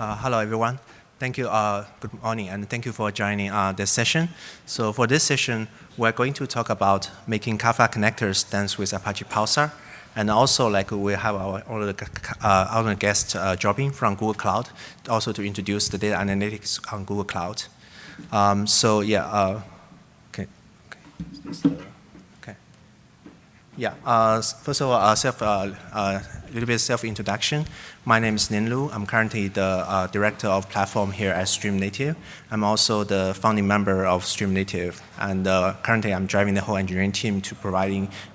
Hello, everyone. Thank you. Good morning, and thank you for joining this session. So for this session, we're going to talk about making Kafka connectors dance with Apache Pulsar, and also like we have our guest Jobin from Google Cloud, also to introduce the data analytics on Google Cloud. Okay. Yeah, first of all, a little bit self-introduction. My name is Nin Lu. I'm currently the director of platform here at StreamNative. I'm also the founding member of StreamNative, and currently I'm driving the whole engineering team to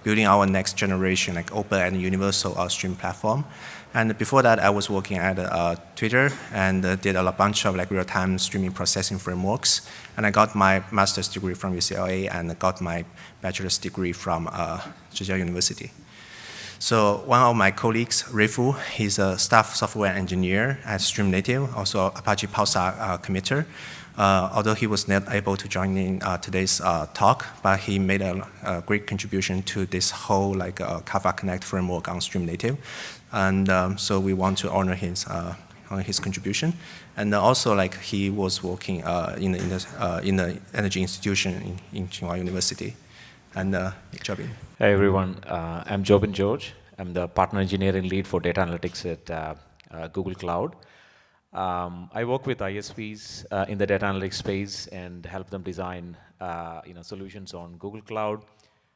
building our next generation, like open and universal stream platform. And before that, I was working at Twitter and did a bunch of like real-time streaming processing frameworks. And I got my master's degree from UCLA and got my bachelor's degree from Zhejiang University. So one of my colleagues, Rifu, he's a staff software engineer at StreamNative, also Apache Pulsar committer. Although he was not able to join in today's talk, but he made a great contribution to this whole like Kafka Connect framework on StreamNative. And so we want to honor his contribution. And also, like he was working in the energy institution in Tsinghua University. And Jobin. Hey everyone, I'm Jobin George. I'm the partner engineering lead for data analytics at Google Cloud. I work with ISVs in the data analytics space and help them design solutions on Google Cloud,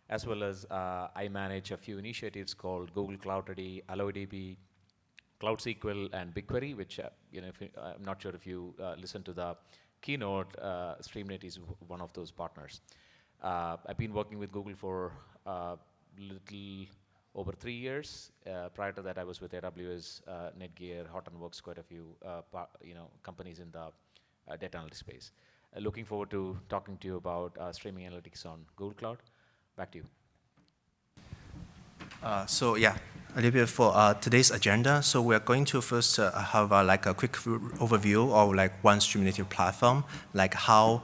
as well as I manage a few initiatives called Google Cloud Ready, AlloyDB, Cloud SQL, and BigQuery, which I'm not sure if you listen to the keynote, StreamNative is one of those partners. I've been working with Google for little over 3 years. Prior to that, I was with AWS, Netgear, Hortonworks, quite a few companies in the data analytics space. Looking forward to talking to you about streaming analytics on Google Cloud. Back to you. A little bit for today's agenda. So we're going to first have like a quick overview of like one StreamNative platform, like how,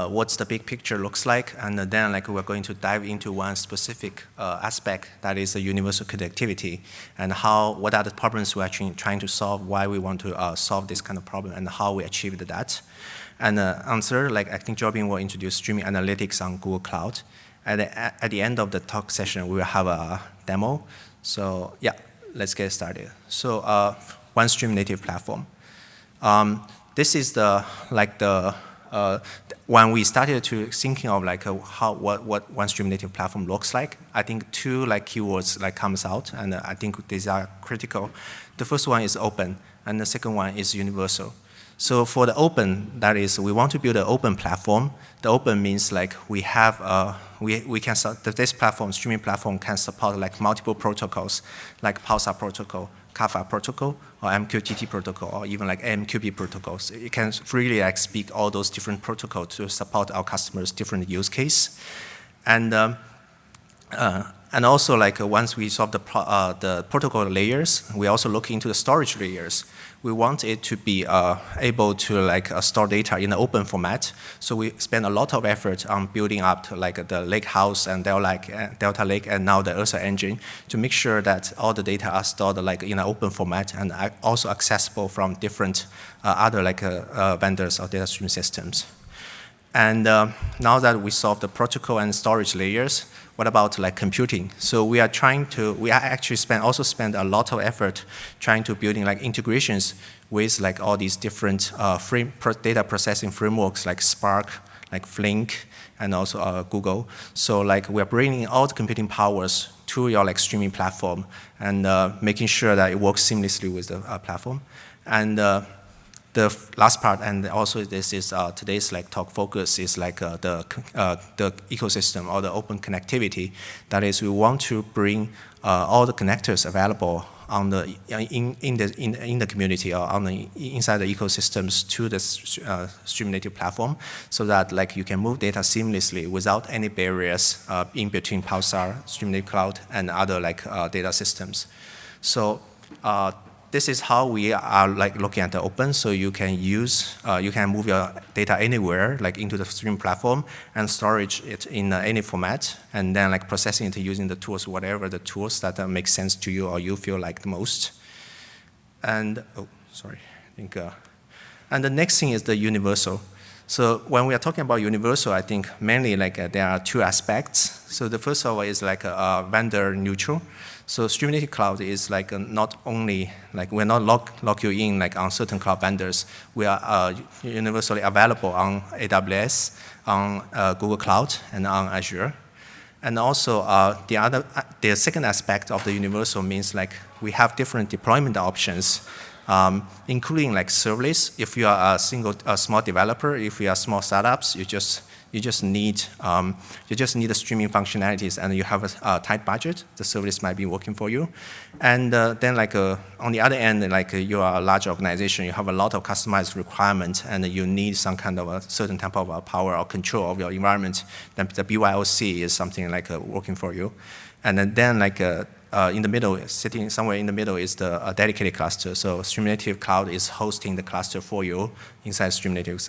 what's the big picture looks like, and then like we're going to dive into one specific aspect that is the universal connectivity, and what are the problems we're actually trying to solve, why we want to solve this kind of problem, and how we achieved that. And answer, like I think Jobin will introduce streaming analytics on Google Cloud. At the end of the talk session, we will have a demo. So yeah, let's get started. So one StreamNative platform. This is when we started to thinking of like what one StreamNative platform looks like. I think two like keywords like comes out, and I think these are critical. The first one is open, and the second one is universal. So for the open, that is, we want to build an open platform. The open means like we have, this platform, streaming platform can support like multiple protocols, like Pulsar protocol, Kafka protocol, or MQTT protocol, or even like AMQP protocols. It can freely like speak all those different protocols to support our customers' different use case. And also, like once we solve the protocol layers, we also look into the storage layers. We want it to be able to like store data in an open format. So we spend a lot of effort on building up like the Lakehouse and Delta Lake, and now the Ursa engine to make sure that all the data are stored like in an open format and also accessible from different other like vendors or data stream systems. And now that we solve the protocol and storage layers, what about like computing? So we actually spend a lot of effort trying to building like integrations with like all these different data processing frameworks like Spark, like Flink, and also Google. So like we're bringing all the computing powers to your like streaming platform and making sure that it works seamlessly with the platform. And the last part, and also this is today's like talk focus, is like the ecosystem or the open connectivity. That is, we want to bring all the connectors available on the in the community or inside the ecosystems to the StreamNative platform, so that like you can move data seamlessly without any barriers in between Pulsar, StreamNative Cloud, and other like data systems. So this is how we are like looking at the open. So you can move your data anywhere, like into the stream platform, and storage it in any format, and then like processing it using the tools, whatever the tools that make sense to you or you feel like the most. And And the next thing is the universal. So when we are talking about universal, I think mainly there are two aspects. So the first of all is vendor neutral. So Streamlined Cloud is not only we're not lock you in on certain cloud vendors. We are universally available on AWS, on Google Cloud, and on Azure. And also the second aspect of the universal means we have different deployment options. Including serverless. If you are a small developer, if you are small startups, you just need the streaming functionalities, and you have a tight budget. The service might be working for you, and then on the other end, you are a large organization, you have a lot of customized requirements, and you need some kind of a certain type of power or control of your environment. Then the BYOC is something working for you, and then in the middle, sitting somewhere in the middle is the dedicated cluster. So Streamlined Cloud is hosting the cluster for you inside Streamlined's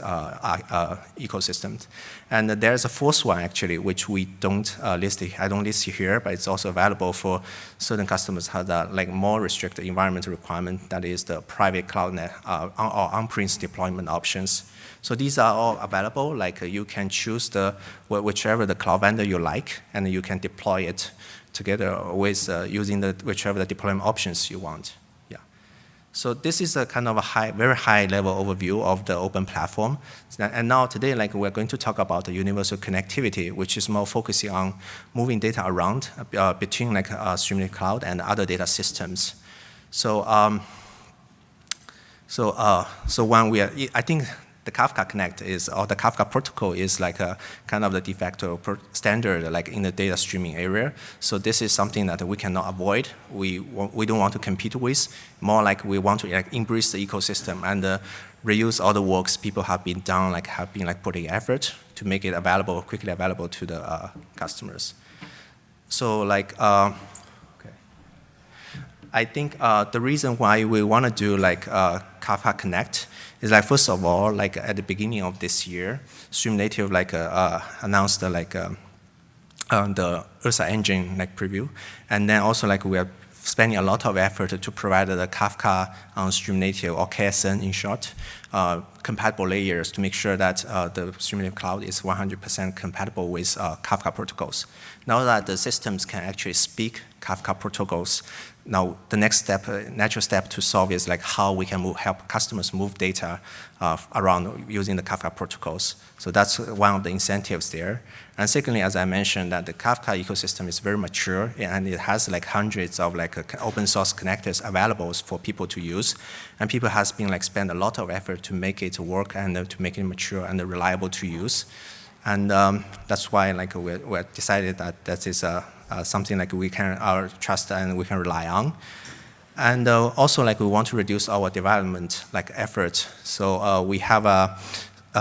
ecosystem. And there's a fourth one actually, which we don't list. I don't list it here, but it's also available for certain customers have more restricted environment requirement. That is the private cloud or on-premise deployment options. So these are all available. You can choose whichever the cloud vendor you like, and you can deploy it together with using whichever the deployment options you want. Yeah. So this is a kind of a very high level overview of the open platform. And now today, we're going to talk about the universal connectivity, which is more focusing on moving data around between Streamlined Cloud and other data systems. So when I think the Kafka Connect or the Kafka protocol is a kind of the de facto standard in the data streaming area. So this is something that we cannot avoid. We don't want to compete with. More we want to embrace the ecosystem and reuse all the works people have been done, have been putting effort to make it available, quickly available to the customers. So okay. I think the reason why we want to do Kafka Connect is first of all, at the beginning of this year, Streamnative announced the Ursa engine preview, and then also we are spending a lot of effort to provide the Kafka on Streamnative, or KSN in short, compatible layers to make sure that the Streamnative Cloud is 100% compatible with Kafka protocols. Now that the systems can actually speak Kafka protocols, now the next step, natural step to solve is how we can help customers move data around using the Kafka protocols. So that's one of the incentives there. And secondly, as I mentioned, that the Kafka ecosystem is very mature, and it has hundreds of open source connectors available for people to use. And people has been spend a lot of effort to make it work and to make it mature and reliable to use. And that's why we decided that is something we can trust and we can rely on. And also we want to reduce our development effort. So we have a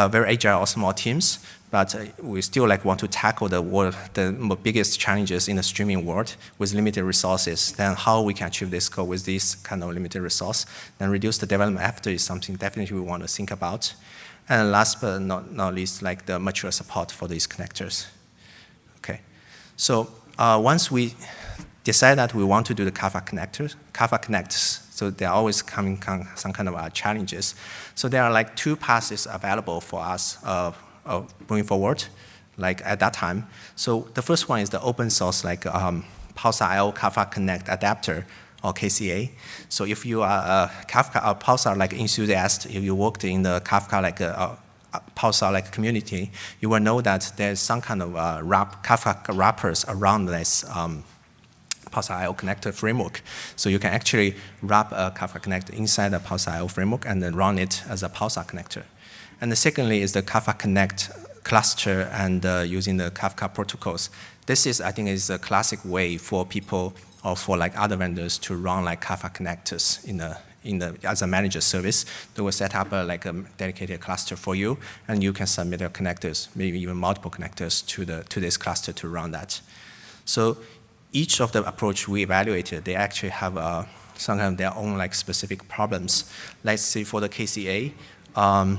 very agile small teams, but we still want to tackle the biggest challenges in the streaming world with limited resources. Then how we can achieve this goal with this kind of limited resource, then reduce the development effort is something definitely we want to think about. And last but not least, the mature support for these connectors. Okay, so once we decide that we want to do the Kafka connectors, so they're always coming some kind of challenges. So there are two paths available for us moving forward, at that time. So the first one is the open source, Pulsar Kafka Connect adapter, or KCA. So if you are a Kafka or Pulsar enthusiast, if you worked in the Kafka Pulsar community, you will know that there's some kind of Kafka wrappers around this Pulsar IO connector framework. So you can actually wrap a Kafka connector inside the Pulsar IO framework and then run it as a Pulsar connector. And secondly is the Kafka Connect cluster and using the Kafka protocols. This is, I think, is a classic way for people or for other vendors to run Kafka connectors as a managed service. They will set up a dedicated cluster for you, and you can submit your connectors, maybe even multiple connectors to this cluster to run that. So each of the approach we evaluated, they actually have some of their own specific problems. Let's say for the KCA, I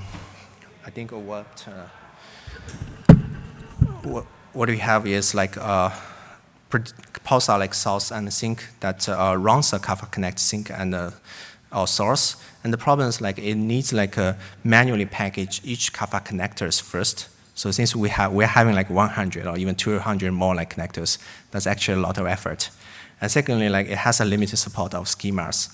think what we have is Pulsar source and sink that runs a Kafka Connect sink and or source. And the problem is like it needs like a manually package each Kafka connectors first. So since we're having like 100 or even 200 more like connectors, that's actually a lot of effort. And secondly, like it has a limited support of schemas,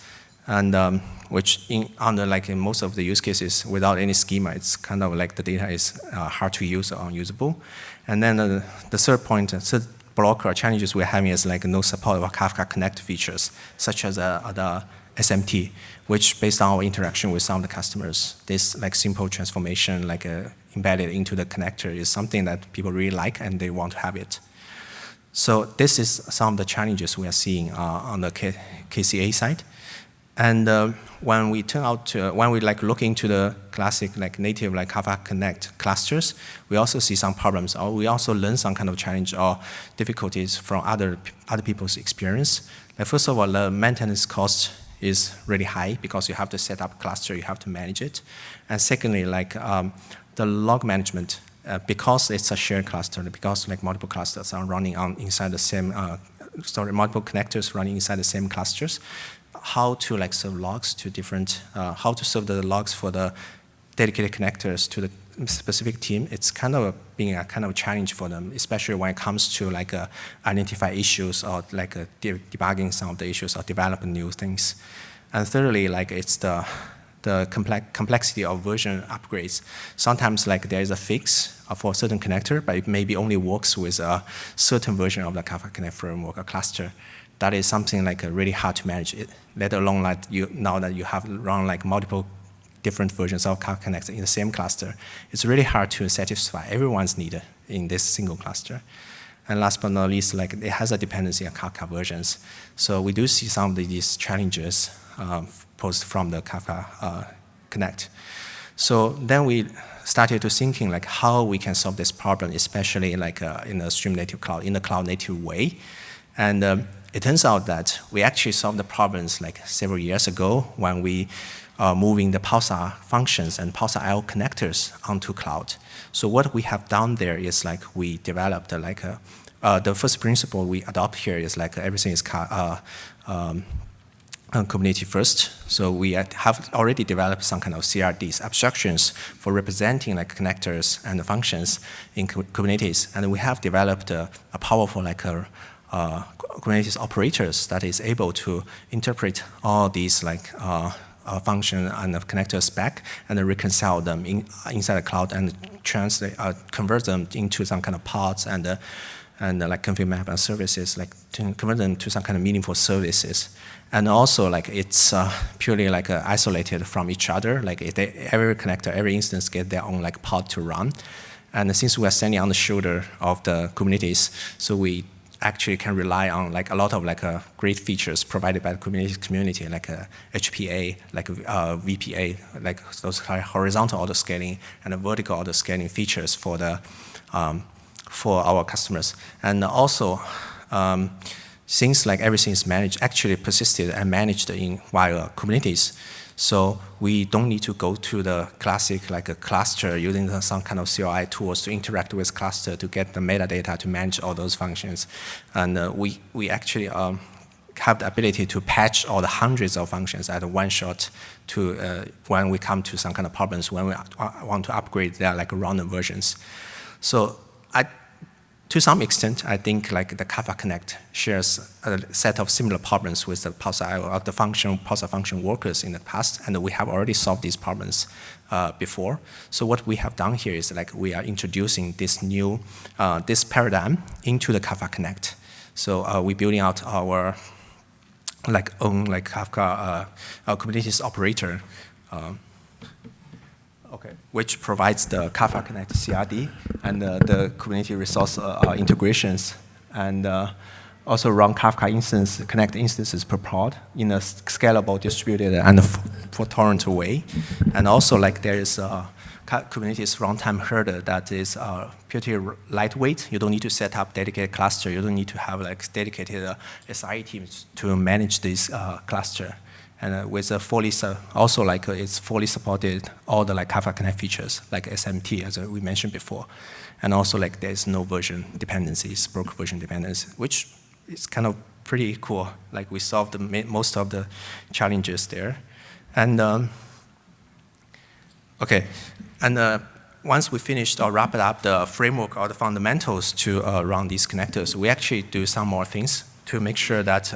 and which under like in most of the use cases without any schema, it's kind of like the data is hard to use or unusable. And then the third blocker or challenges we're having is like no support of Kafka Connect features, such as the SMT, which based on our interaction with some of the customers, this like simple transformation like embedded into the connector is something that people really like and they want to have it. So this is some of the challenges we are seeing on the KCA side. And when we like look into the classic like native like Kafka Connect clusters, we also see some problems, or we also learn some kind of challenge or difficulties from other people's experience. Like first of all, the maintenance cost is really high because you have to set up a cluster, you have to manage it. And secondly, like the log management, because it's a shared cluster, because like multiple clusters are running on inside the same, multiple connectors running inside the same clusters, how to like serve logs to different, how to serve the logs for the dedicated connectors to the specific team, it's kind of being a kind of challenge for them, especially when it comes to like identify issues or like debugging some of the issues or developing new things. And thirdly, like it's the complexity of version upgrades. Sometimes like there is a fix for a certain connector, but it maybe only works with a certain version of the Kafka Connect framework or cluster. That is something like really hard to manage it, let alone like now that you have run like multiple different versions of Kafka Connect in the same cluster. It's really hard to satisfy everyone's need in this single cluster. And last but not least, like it has a dependency on Kafka versions. So we do see some of these challenges posed from the Kafka Connect. So then we started to thinking like how we can solve this problem, especially like in a stream native cloud, in a cloud native way. And it turns out that we actually solved the problems like several years ago when we moving the Pulsar functions and Pulsar IO connectors onto cloud. So what we have done there is like we developed like the first principle we adopt here is like everything is Kubernetes first. So we have already developed some kind of CRDs, abstractions for representing like connectors and the functions in Kubernetes. And we have developed a powerful like Kubernetes operators that is able to interpret all these like function and the connectors back and then reconcile them inside the cloud and translate, convert them into some kind of pods and like config map and services, like to convert them to some kind of meaningful services. And also like it's purely like isolated from each other. Like every connector, every instance get their own like pod to run. And since we are standing on the shoulder of the Kubernetes, so we actually can rely on like a lot of like great features provided by the Kubernetes community, like HPA, like VPA, like those horizontal auto scaling and vertical auto scaling features for the for our customers. And also, since like everything is managed, actually persisted and managed via Kubernetes, so we don't need to go to the classic like a cluster using some kind of CLI tools to interact with cluster to get the metadata to manage all those functions. And we actually have the ability to patch all the hundreds of functions at one shot to when we come to some kind of problems when we want to upgrade their like random versions. So to some extent, I think like the Kafka Connect shares a set of similar problems with the Pulsar or the Pulsar function workers in the past, and we have already solved these problems before. So what we have done here is like we are introducing this new this paradigm into the Kafka Connect. So we're building out our like own like Kafka Kubernetes operator. Okay. Which provides the Kafka Connect CRD and the Kubernetes resource integrations, and also run Kafka Connect instances per pod in a scalable, distributed, and for torrent way. And also, like there is a Kubernetes runtime herder that is pretty lightweight. You don't need to set up dedicated cluster. You don't need to have like dedicated SRE teams to manage this cluster. And with a also like it's fully supported all the like Kafka Connect features like SMT as we mentioned before, and also like there's no version dependencies, broker version dependencies, which is kind of pretty cool. Like we solved most of the challenges there. And okay, and once we finished or wrapped up the framework or the fundamentals to run these connectors, we actually do some more things to make sure that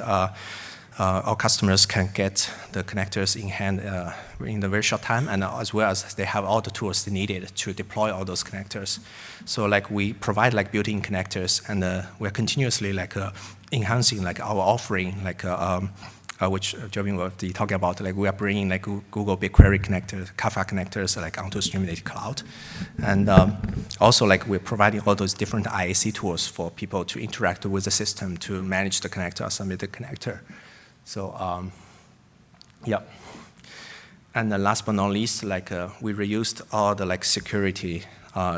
our customers can get the connectors in hand in a very short time, and as well as they have all the tools they needed to deploy all those connectors. So like we provide like built-in connectors, and we're continuously like enhancing like our offering, like which Jobin will be talking about. Like we are bringing like Google BigQuery connectors, Kafka connectors, like onto Streamlined Cloud, and also like we're providing all those different IAC tools for people to interact with the system to manage the connector or submit the connector. So yeah. And last but not least, like we reused all the like security.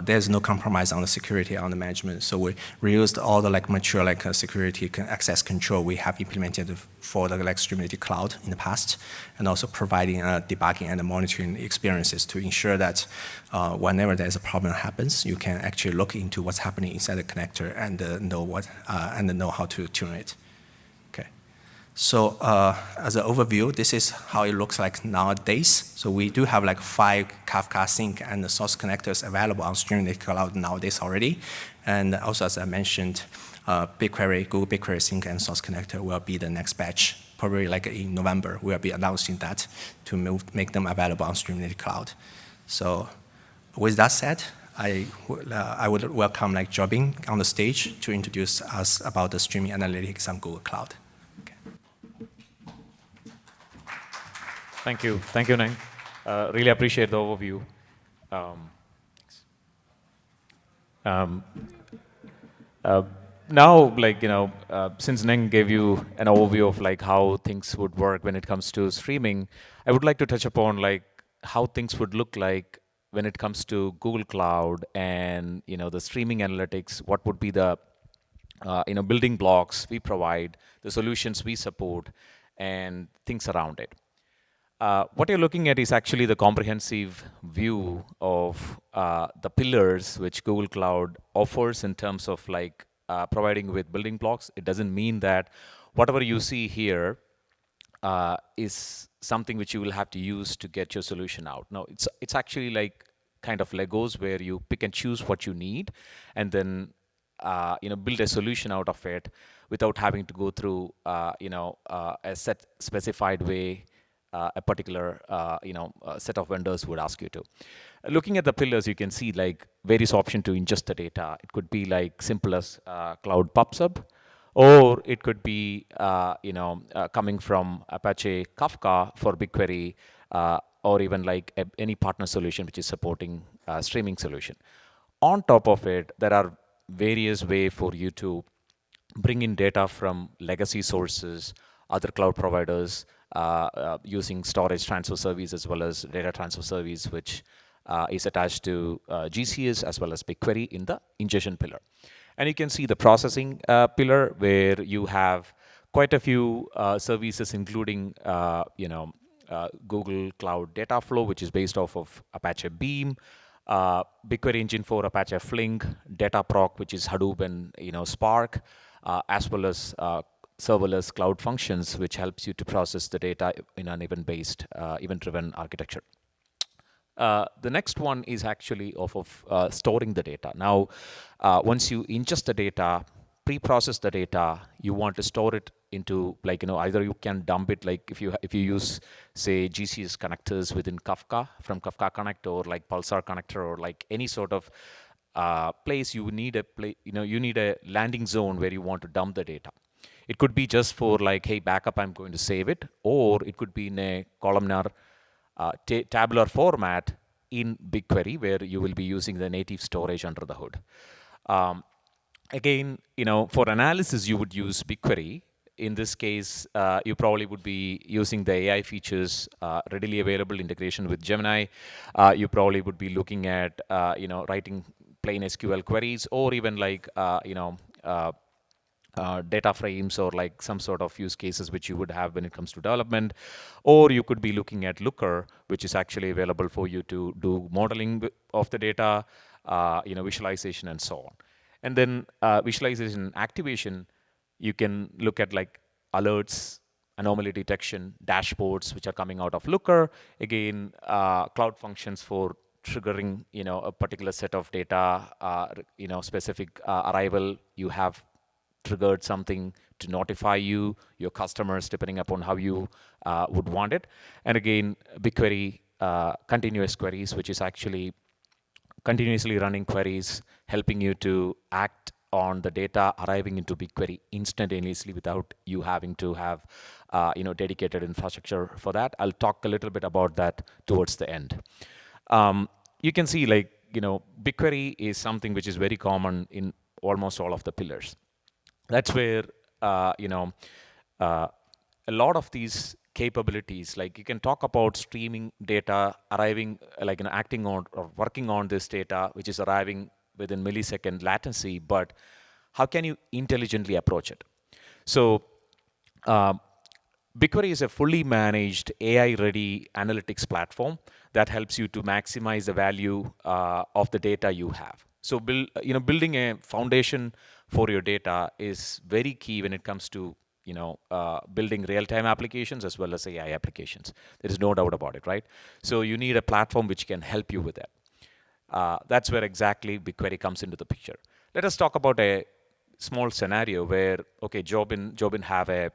There's no compromise on the security on the management. So we reused all the like mature like security access control we have implemented for the like Streamlined Cloud in the past, and also providing debugging and monitoring experiences to ensure that whenever there's a problem happens, you can actually look into what's happening inside the connector and know how to tune it. So as an overview, this is how it looks like nowadays. So we do have like 5 Kafka Sync and source connectors available on Streamlined Cloud nowadays already. And also, as I mentioned, BigQuery, Google BigQuery Sync and source connector will be the next batch. Probably like in November, we'll be announcing that to make them available on Streamlined Cloud. So with that said, I would welcome like Jobin on the stage to introduce us about the streaming analytics on Google Cloud. Thank you, Nang. Really appreciate the overview. Now, like since Nang gave you an overview of like how things would work when it comes to streaming, I would like to touch upon like how things would look like when it comes to Google Cloud and the streaming analytics. What would be the building blocks we provide, the solutions we support, and things around it. What you're looking at is actually the comprehensive view of the pillars which Google Cloud offers in terms of like providing with building blocks. It doesn't mean that whatever you see here is something which you will have to use to get your solution out. No, it's actually like kind of Legos where you pick and choose what you need, and then build a solution out of it without having to go through a set specified way. A particular set of vendors would ask you to. Looking at the pillars, you can see like various options to ingest the data. It could be like simple as Cloud PubSub, or it could be coming from Apache Kafka for BigQuery, or even like any partner solution which is supporting streaming solution. On top of it, there are various ways for you to bring in data from legacy sources, other cloud providers, using storage transfer service as well as data transfer service, which is attached to GCS as well as BigQuery in the ingestion pillar. And you can see the processing pillar where you have quite a few services, including Google Cloud Data Flow, which is based off of Apache Beam, BigQuery Engine for Apache Flink, Dataproc, which is Hadoop and Spark, as well as serverless cloud functions, which helps you to process the data in an event-based, event-driven architecture. The next one is actually of storing the data. Now, once you ingest the data, pre-process the data, you want to store it into like either you can dump it like if you use say GCS connectors within Kafka from Kafka Connect or like Pulsar connector or like any sort of place you need you need a landing zone where you want to dump the data. It could be just for like, hey, backup, I'm going to save it, or it could be in a columnar tabular format in BigQuery where you will be using the native storage under the hood. Again, for analysis, you would use BigQuery. In this case, you probably would be using the AI features, readily available integration with Gemini. You probably would be looking at, writing plain SQL queries, or even like, data frames or like some sort of use cases which you would have when it comes to development. Or you could be looking at Looker, which is actually available for you to do modeling of the data, visualization and so on. And then visualization activation, you can look at like alerts anomaly detection, dashboards which are coming out of Looker. Again, cloud functions for triggering, a particular set of data, specific arrival. You have triggered something to notify you, your customers, depending upon how you would want it. And again, BigQuery continuous queries, which is actually continuously running queries, helping you to act on the data arriving into BigQuery instantaneously without you having to have dedicated infrastructure for that. I'll talk a little bit about that towards the end. You can see BigQuery is something which is very common in almost all of the pillars. That's where a lot of these capabilities, like you can talk about streaming data, arriving, acting on or working on this data, which is arriving within millisecond latency, but how can you intelligently approach it? So BigQuery is a fully managed AI-ready analytics platform that helps you to maximize the value of the data you have. So building a foundation for your data is very key when it comes to building real-time applications as well as AI applications. There is no doubt about it, right? So you need a platform which can help you with that. That's where exactly BigQuery comes into the picture. Let us talk about a small scenario where, okay, Jobin have a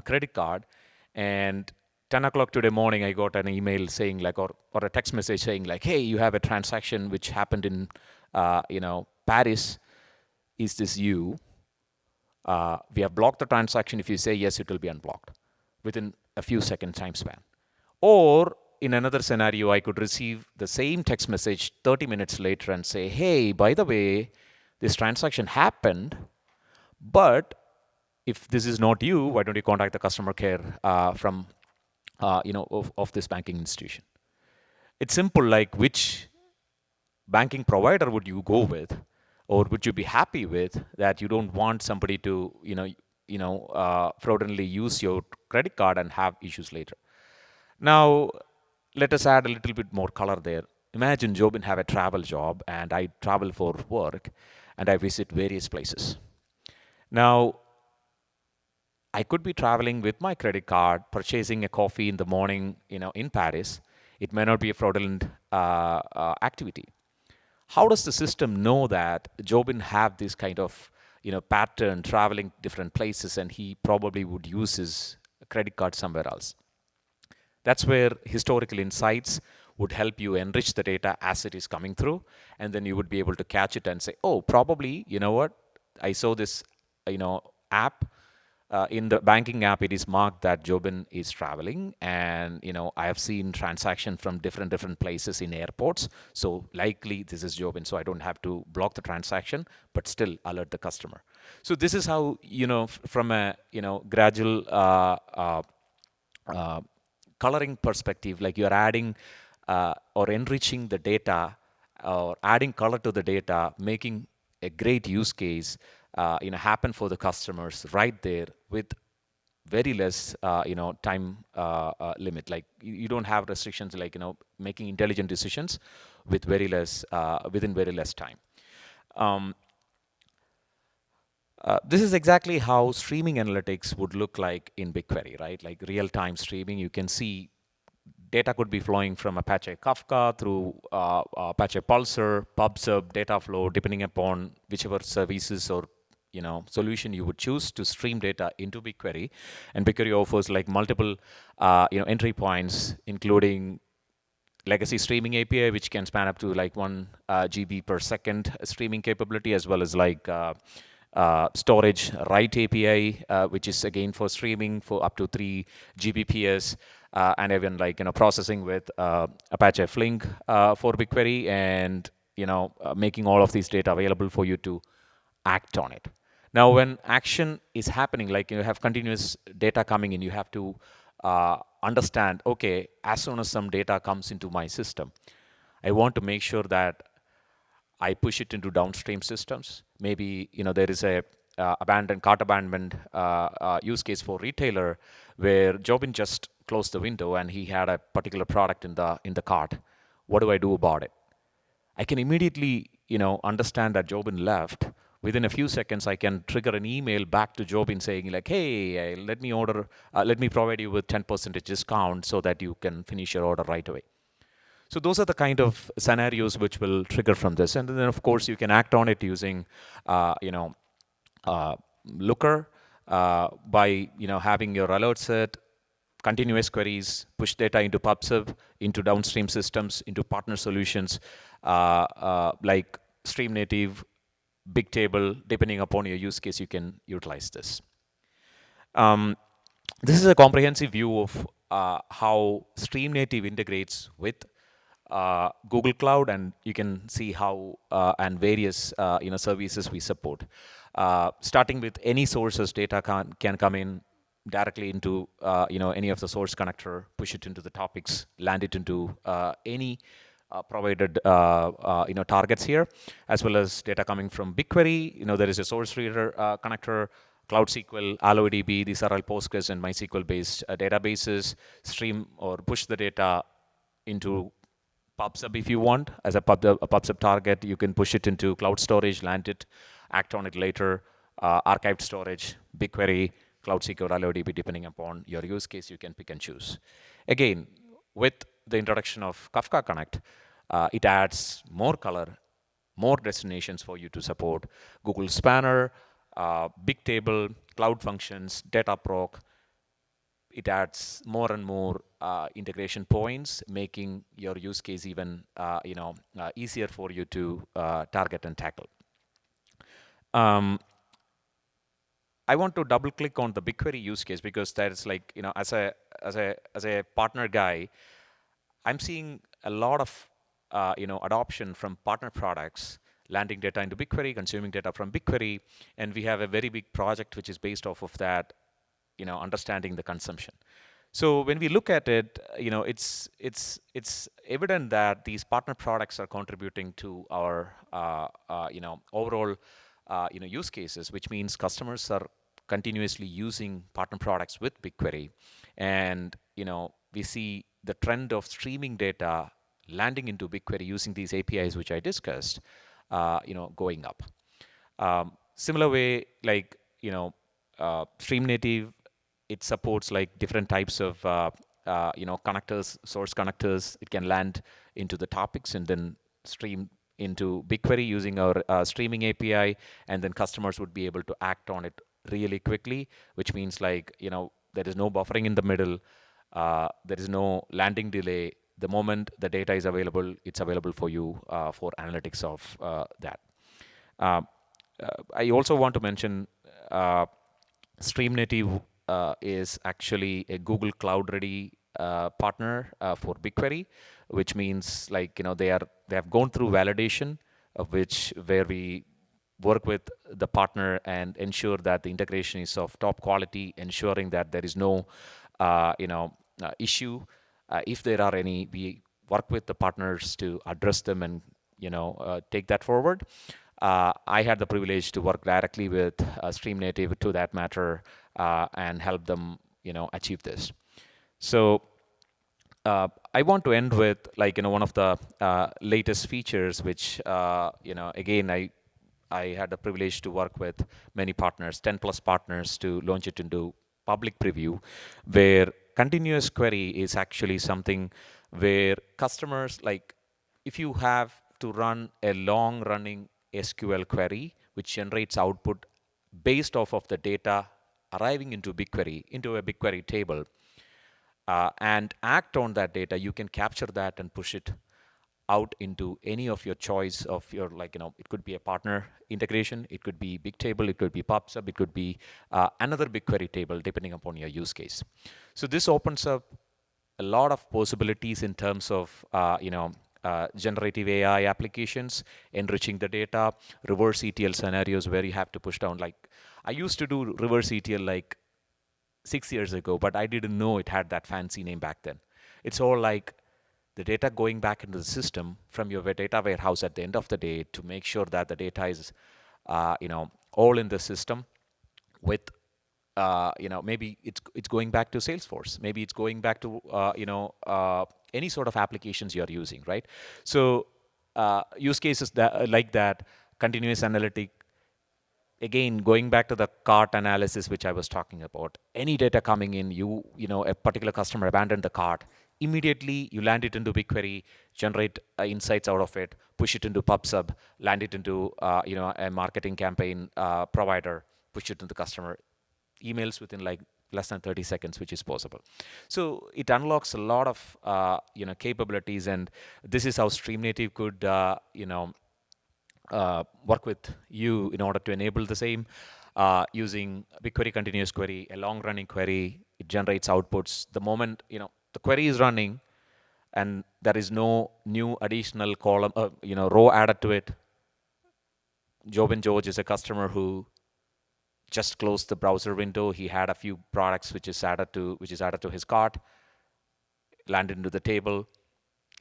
credit card, and 10 o'clock today morning, I got an email saying or a text message saying hey, you have a transaction which happened in, Paris. Is this you? We have blocked the transaction. If you say yes, it will be unblocked within a few second time span. Or in another scenario, I could receive the same text message 30 minutes later and say, hey, by the way, this transaction happened, but if this is not you, why don't you contact the customer care from of this banking institution? It's simple, like which banking provider would you go with, or would you be happy with that you don't want somebody to fraudulently use your credit card and have issues later? Now, let us add a little bit more color there. Imagine Jobin have a travel job, and I travel for work, and I visit various places. Now, I could be traveling with my credit card, purchasing a coffee in the morning, in Paris. It may not be a fraudulent activity. How does the system know that Jobin have this kind of, pattern traveling different places, and he probably would use his credit card somewhere else? That's where historical insights would help you enrich the data as it is coming through, and then you would be able to catch it and say, oh, probably, you know what, I saw this, app. In the banking app, it is marked that Jobin is traveling, and I have seen transactions from different places in airports. So likely this is Jobin, so I don't have to block the transaction, but still alert the customer. So this is how from a gradual coloring perspective, like you're adding or enriching the data, or adding color to the data, making a great use case happen for the customers right there with very less time limit. Like you don't have restrictions like making intelligent decisions with very less within very less time. This is exactly how streaming analytics would look like in BigQuery, right? Like real-time streaming. You can see data could be flowing from Apache Kafka through Apache Pulsar, PubSub, data flow, depending upon whichever services or solution you would choose to stream data into BigQuery. And BigQuery offers like multiple entry points, including legacy streaming API, which can span up to like 1 GB per second streaming capability, as well as like storage write API, which is again for streaming for up to 3 Gbps, and even like processing with Apache Flink for BigQuery, and making all of these data available for you to act on it. Now, when action is happening, like you have continuous data coming in, you have to understand, okay, as soon as some data comes into my system, I want to make sure that I push it into downstream systems. Maybe there is a cart abandonment use case for retailer where Jobin just closed the window and he had a particular product in the cart. What do I do about it? I can immediately understand that Jobin left within a few seconds, I can trigger an email back to Jobin saying like, hey, let me provide you with 10% discount so that you can finish your order right away. So those are the kind of scenarios which will trigger from this. And then, of course, you can act on it using, Looker by, having your alert set, continuous queries, push data into PubSub, into downstream systems, into partner solutions like Stream Native, Bigtable. Depending upon your use case, you can utilize this. This is a comprehensive view of how Stream Native integrates with Google Cloud, and you can see how and various services we support. Starting with any sources, data can come in directly into any of the source connector, push it into the topics, land it into any provided targets here, as well as data coming from BigQuery. There is a source reader connector, Cloud SQL, AlloyDB. These are all Postgres and MySQL-based databases. Stream or push the data into PubSub if you want. As a PubSub target, you can push it into cloud storage, land it, act on it later, archived storage, BigQuery, Cloud SQL, AlloyDB, depending upon your use case, you can pick and choose. Again, with the introduction of Kafka Connect, it adds more color, more destinations for you to support. Google Spanner, Bigtable, Cloud Functions, Dataproc. It adds more and more integration points, making your use case even easier for you to target and tackle. I want to double click on the BigQuery use case because that is like, as a partner guy, I'm seeing a lot of adoption from partner products, landing data into BigQuery, consuming data from BigQuery, and we have a very big project which is based off of that, understanding the consumption. So when we look at it, it's evident that these partner products are contributing to our overall use cases, which means customers are continuously using partner products with BigQuery, and we see the trend of streaming data landing into BigQuery using these APIs, which I discussed, going up. Similar way, like Stream Native, it supports like different types of connectors, source connectors. It can land into the topics and then stream into BigQuery using our streaming API, and then customers would be able to act on it really quickly, which means like there is no buffering in the middle, there is no landing delay. The moment the data is available, it's available for you for analytics of that. I also want to mention Stream Native is actually a Google Cloud Ready partner for BigQuery, which means like they have gone through validation, of where we work with the partner and ensure that the integration is of top quality, ensuring that there is no issue. If there are any, we work with the partners to address them and take that forward. I had the privilege to work directly with Stream Native, to that matter, and help them achieve this. So I want to end with like one of the latest features, which again I had the privilege to work with many partners, 10 plus partners, to launch it into public preview, where continuous query is actually something where customers, like if you have to run a long running SQL query which generates output based off of the data arriving into BigQuery, into a BigQuery table, and act on that data, you can capture that and push it out into any of your choice of your, it could be a partner integration, it could be Bigtable, it could be PubSub, it could be another BigQuery table, depending upon your use case. So this opens up a lot of possibilities in terms of, generative AI applications, enriching the data, reverse ETL scenarios where you have to push down. Like I used to do reverse ETL like 6 years ago, but I didn't know it had that fancy name back then. It's all like the data going back into the system from your data warehouse at the end of the day to make sure that the data is, all in the system with, maybe it's going back to Salesforce. Maybe it's going back to, any sort of applications you're using, right? So use cases like that, continuous analytic, again, going back to the cart analysis, which I was talking about, any data coming in, a particular customer abandoned the cart, immediately you land it into BigQuery, generate insights out of it, push it into PubSub, land it into, a marketing campaign provider, push it to the customer, emails within like less than 30 seconds, which is possible. So it unlocks a lot of, capabilities, and this is how Stream Native could, work with you in order to enable the same. Using BigQuery continuous query, a long-running query, it generates outputs. The moment the query is running, and there is no new additional column, row added to it. Jobin George is a customer who just closed the browser window. He had a few products which is added to his cart, landed into the table.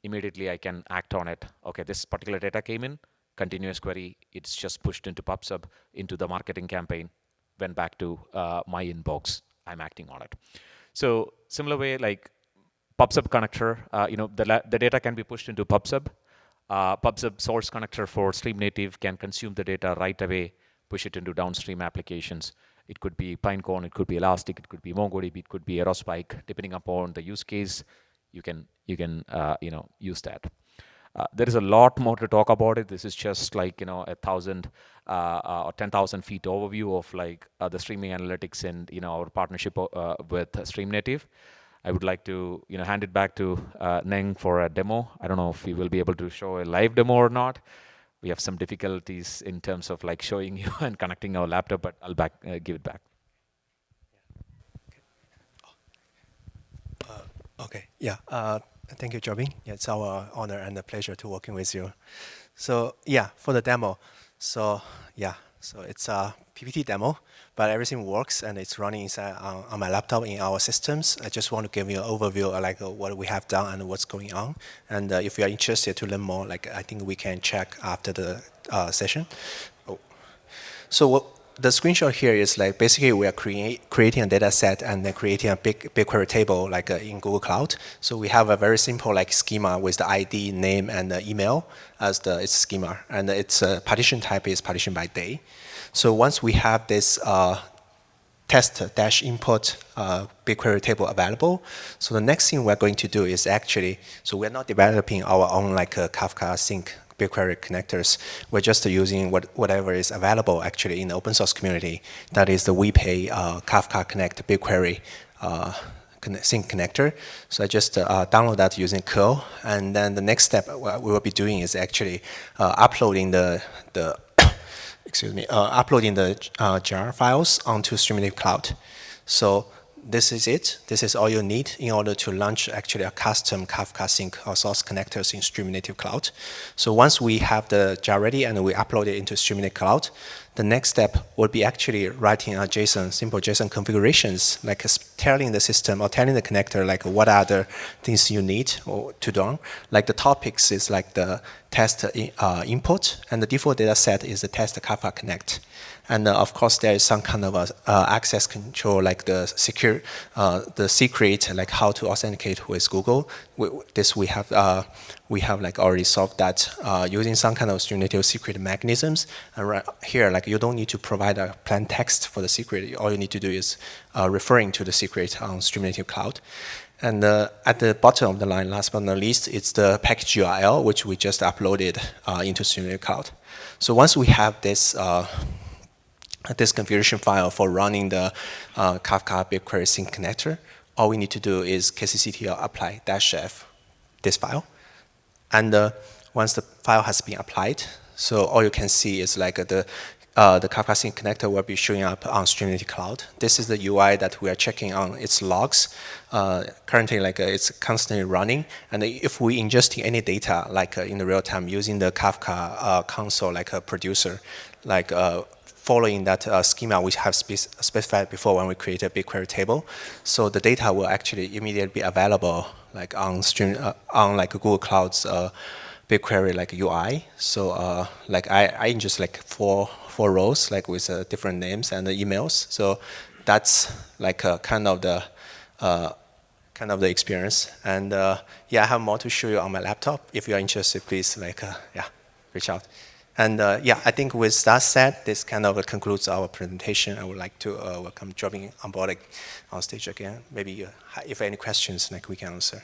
Immediately I can act on it. Okay, this particular data came in, continuous query, it's just pushed into PubSub, into the marketing campaign, went back to my inbox, I'm acting on it. So similar way, like PubSub connector, the data can be pushed into PubSub. PubSub source connector for Stream Native can consume the data right away, push it into downstream applications. It could be Pinecone, it could be Elastic, it could be MongoDB, it could be Aerospike. Depending upon the use case, you can use that. There is a lot more to talk about it. This is just like 1,000 or 10,000 feet overview of like the streaming analytics and our partnership with Stream Native. I would like to hand it back to Neng for a demo. I don't know if we will be able to show a live demo or not. We have some difficulties in terms of like showing you and connecting our laptop, but I'll give it back. Okay, yeah. Thank you, Jobin. Yeah, it's our honor and a pleasure to working with you. So yeah, for the demo. So yeah, so it's a PPT demo, but everything works and it's running inside on my laptop in our systems. I just want to give you an overview of like what we have done and what's going on. And if you are interested to learn more, like I think we can check after the session. Oh. So what the screenshot here is like basically we are creating a data set and then creating a BigQuery table like in Google Cloud. So we have a very simple like schema with the ID, name, and the email as its schema, and its partition type is partition by day. So once we have this test-input BigQuery table available, so the next thing we're going to do is actually, so we're not developing our own like Kafka Sync BigQuery connectors. We're just using whatever is available actually in the open source community. That is the WePay Kafka Connect BigQuery Sync connector. So I just download that using curl, and then the next step we will be doing is actually uploading the uploading the jar files onto Stream Native Cloud. So this is it. This is all you need in order to launch actually a custom Kafka Sync or source connectors in Stream Native Cloud. So once we have the jar ready and we upload it into Stream Native Cloud, the next step would be actually writing a simple JSON configurations, like telling the system or telling the connector like what are the things you need to do. Like the topics is like the test input, and the default data set is the test Kafka Connect. And of course, there is some kind of access control, like the secret, like how to authenticate with Google. We have like already solved that using some kind of Stream Native secret mechanisms. And right here, like you don't need to provide a plain text for the secret. All you need to do is referring to the secret on Stream Native Cloud. And at the bottom of the line, last but not least, it's the package URL, which we just uploaded into Stream Native Cloud. So once we have this configuration file for running the Kafka BigQuery Sync connector, all we need to do is kcctl apply -f this file. And once the file has been applied, so all you can see is like the Kafka Sync connector will be showing up on Stream Native Cloud. This is the UI that we are checking on its logs. Currently, like it's constantly running, and if we ingesting any data, like in the real time using the Kafka console, like a producer, like following that schema we have specified before when we create a BigQuery table, so the data will actually immediately be available, like on on like Google Cloud's BigQuery like UI. So like I ingest like four rows like with different names and the emails. So that's like kind of the experience. And yeah, I have more to show you on my laptop. If you are interested, please like yeah, reach out. And yeah, I think with that said, this kind of concludes our presentation. I would like to welcome Jobin on board on stage again. Maybe if any questions, like we can answer.